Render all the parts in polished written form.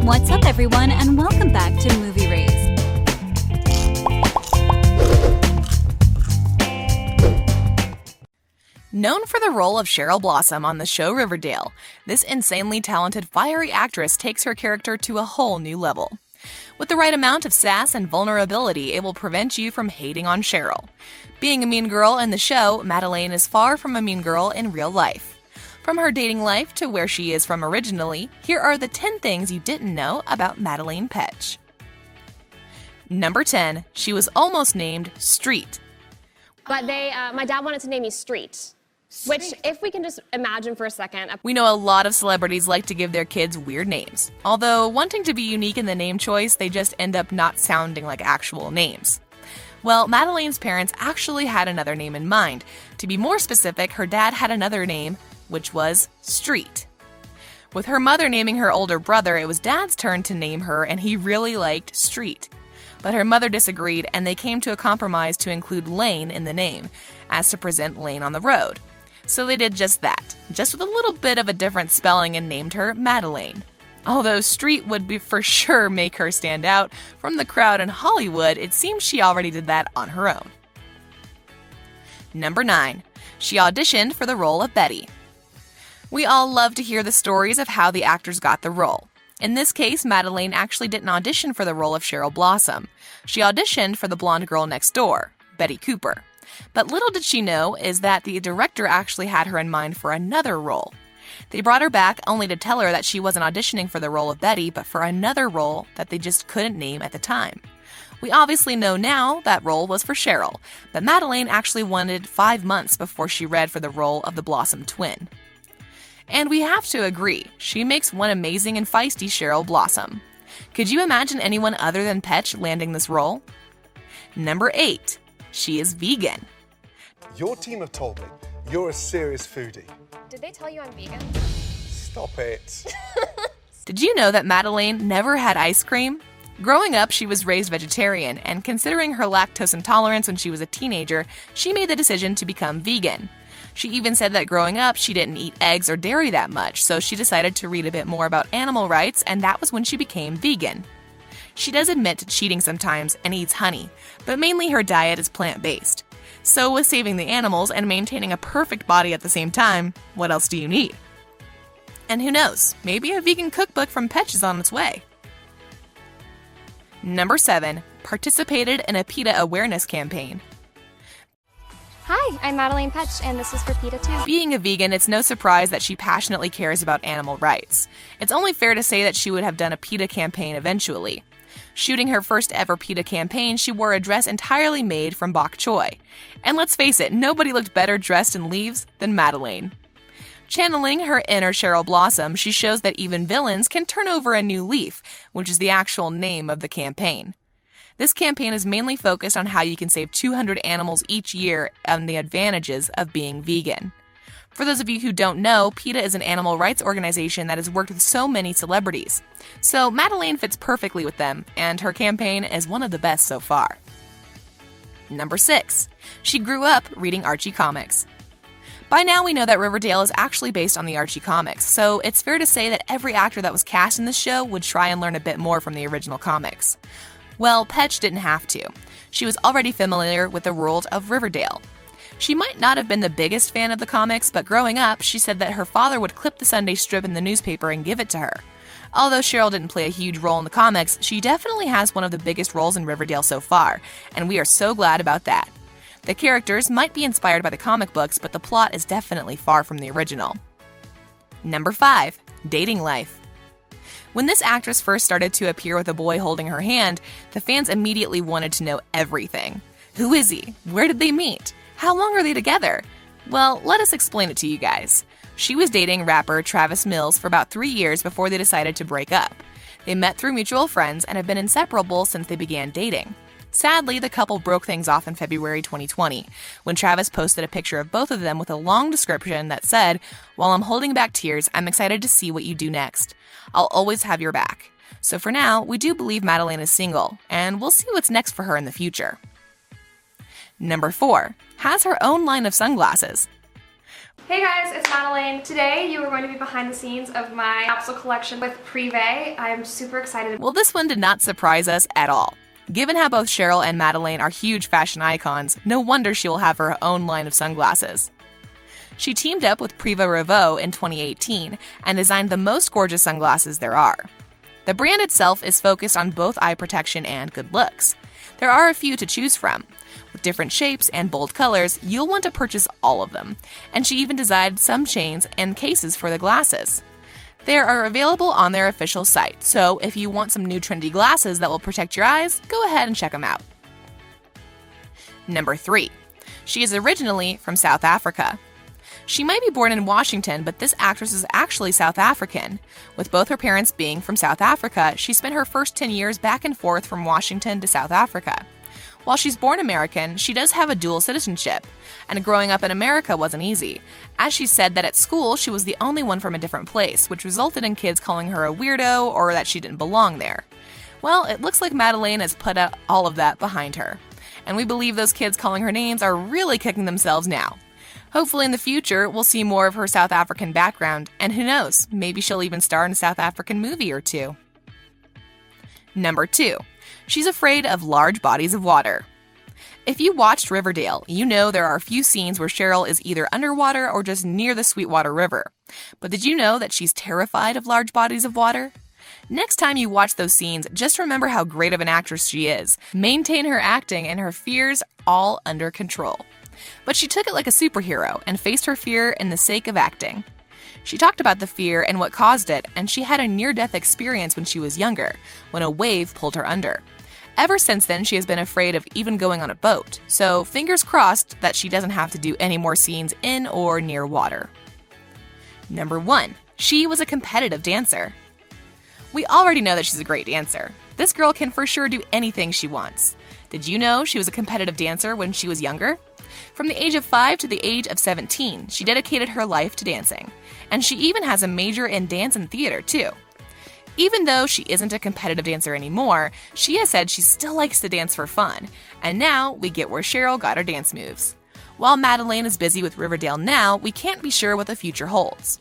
What's up, everyone, and welcome back to Movie Raised. Known for the role of Cheryl Blossom on the show Riverdale, this insanely talented, fiery actress takes her character to a whole new level. With the right amount of sass and vulnerability, it will prevent you from hating on Cheryl. Being a mean girl in the show, Madelaine is far from a mean girl in real life. From her dating life to where she is from originally, here are the 10 things you didn't know about Madelaine Petsch. Number 10. She was almost named Street. But my dad wanted to name me Street. Which, if we can just imagine for a second. We know a lot of celebrities like to give their kids weird names. Although, wanting to be unique in the name choice, they just end up not sounding like actual names. Well, Madelaine's parents actually had another name in mind. To be more specific, her dad had another name, which was Street. With her mother naming her older brother, it was Dad's turn to name her, and he really liked Street. But her mother disagreed, and they came to a compromise to include Lane in the name, as to present Lane on the road. So they did just that, just with a little bit of a different spelling, and named her Madelaine. Although Street would be for sure make her stand out from the crowd in Hollywood, it seems she already did that on her own. Number 9. She auditioned for the role of Betty. We all love to hear the stories of how the actors got the role. In this case, Madelaine actually didn't audition for the role of Cheryl Blossom. She auditioned for the blonde girl next door, Betty Cooper. But little did she know is that the director actually had her in mind for another role. They brought her back only to tell her that she wasn't auditioning for the role of Betty, but for another role that they just couldn't name at the time. We obviously know now that role was for Cheryl, but Madelaine actually wanted 5 months before she read for the role of the Blossom twin. And we have to agree, she makes one amazing and feisty Cheryl Blossom. Could you imagine anyone other than Petsch landing this role? Number 8. She is vegan. Your team have told me you're a serious foodie. Did they tell you I'm vegan? Stop it. Did you know that Madelaine never had ice cream? Growing up, she was raised vegetarian, and considering her lactose intolerance when she was a teenager, she made the decision to become vegan. She even said that growing up, she didn't eat eggs or dairy that much, so she decided to read a bit more about animal rights, and that was when she became vegan. She does admit to cheating sometimes and eats honey, but mainly her diet is plant-based. So with saving the animals and maintaining a perfect body at the same time, what else do you need? And who knows, maybe a vegan cookbook from Petsch is on its way. Number 7. Participated in a PETA awareness campaign. Hi, I'm Madelaine Petsch, and this is for PETA too. Being a vegan, it's no surprise that she passionately cares about animal rights. It's only fair to say that she would have done a PETA campaign eventually. Shooting her first ever PETA campaign, she wore a dress entirely made from bok choy. And let's face it, nobody looked better dressed in leaves than Madelaine. Channeling her inner Cheryl Blossom, she shows that even villains can turn over a new leaf, which is the actual name of the campaign. This campaign is mainly focused on how you can save 200 animals each year and the advantages of being vegan. For those of you who don't know, PETA is an animal rights organization that has worked with so many celebrities. So Madelaine fits perfectly with them, and her campaign is one of the best so far. Number 6. She grew up reading Archie comics. By now we know that Riverdale is actually based on the Archie comics, so it's fair to say that every actor that was cast in this show would try and learn a bit more from the original comics. Well, Petsch didn't have to. She was already familiar with the world of Riverdale. She might not have been the biggest fan of the comics, but growing up, she said that her father would clip the Sunday strip in the newspaper and give it to her. Although Cheryl didn't play a huge role in the comics, she definitely has one of the biggest roles in Riverdale so far, and we are so glad about that. The characters might be inspired by the comic books, but the plot is definitely far from the original. Number 5. Dating life. When this actress first started to appear with a boy holding her hand, the fans immediately wanted to know everything. Who is he? Where did they meet? How long are they together? Well, let us explain it to you guys. She was dating rapper Travis Mills for about 3 years before they decided to break up. They met through mutual friends and have been inseparable since they began dating. Sadly, the couple broke things off in February 2020, when Travis posted a picture of both of them with a long description that said, "While I'm holding back tears, I'm excited to see what you do next. I'll always have your back." So for now, we do believe Madelaine is single, and we'll see what's next for her in the future. Number 4. Has her own line of sunglasses. Hey guys, it's Madelaine. Today you are going to be behind the scenes of my capsule collection with Privé. I'm super excited. Well, this one did not surprise us at all. Given how both Cheryl and Madelaine are huge fashion icons, no wonder she will have her own line of sunglasses. She teamed up with Privé Revaux in 2018 and designed the most gorgeous sunglasses there are. The brand itself is focused on both eye protection and good looks. There are a few to choose from. With different shapes and bold colors, you'll want to purchase all of them, and she even designed some chains and cases for the glasses. They are available on their official site, so if you want some new trendy glasses that will protect your eyes, go ahead and check them out. Number 3. She is originally from South Africa. She might be born in Washington, but this actress is actually South African. With both her parents being from South Africa, she spent her first 10 years back and forth from Washington to South Africa. While she's born American, she does have a dual citizenship, and growing up in America wasn't easy, as she said that at school she was the only one from a different place, which resulted in kids calling her a weirdo or that she didn't belong there. Well, it looks like Madelaine has put out all of that behind her, and we believe those kids calling her names are really kicking themselves now. Hopefully in the future, we'll see more of her South African background, and who knows, maybe she'll even star in a South African movie or two. Number 2. She's afraid of large bodies of water. If you watched Riverdale, you know there are a few scenes where Cheryl is either underwater or just near the Sweetwater River. But did you know that she's terrified of large bodies of water? Next time you watch those scenes, just remember how great of an actress she is. Maintain her acting and her fears all under control. But she took it like a superhero and faced her fear in the sake of acting. She talked about the fear and what caused it, and she had a near-death experience when she was younger, when a wave pulled her under. Ever since then, she has been afraid of even going on a boat, so fingers crossed that she doesn't have to do any more scenes in or near water. Number 1. She was a competitive dancer. We already know that she's a great dancer. This girl can for sure do anything she wants. Did you know she was a competitive dancer when she was younger? From the age of 5 to the age of 17, she dedicated her life to dancing. And she even has a major in dance and theater, too. Even though she isn't a competitive dancer anymore, she has said she still likes to dance for fun. And now we get where Cheryl got her dance moves. While Madelaine is busy with Riverdale now, we can't be sure what the future holds.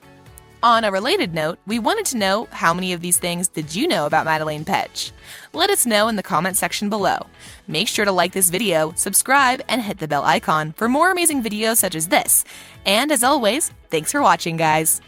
On a related note, we wanted to know how many of these things did you know about Madelaine Petsch? Let us know in the comment section below. Make sure to like this video, subscribe, and hit the bell icon for more amazing videos such as this. And as always, thanks for watching, guys!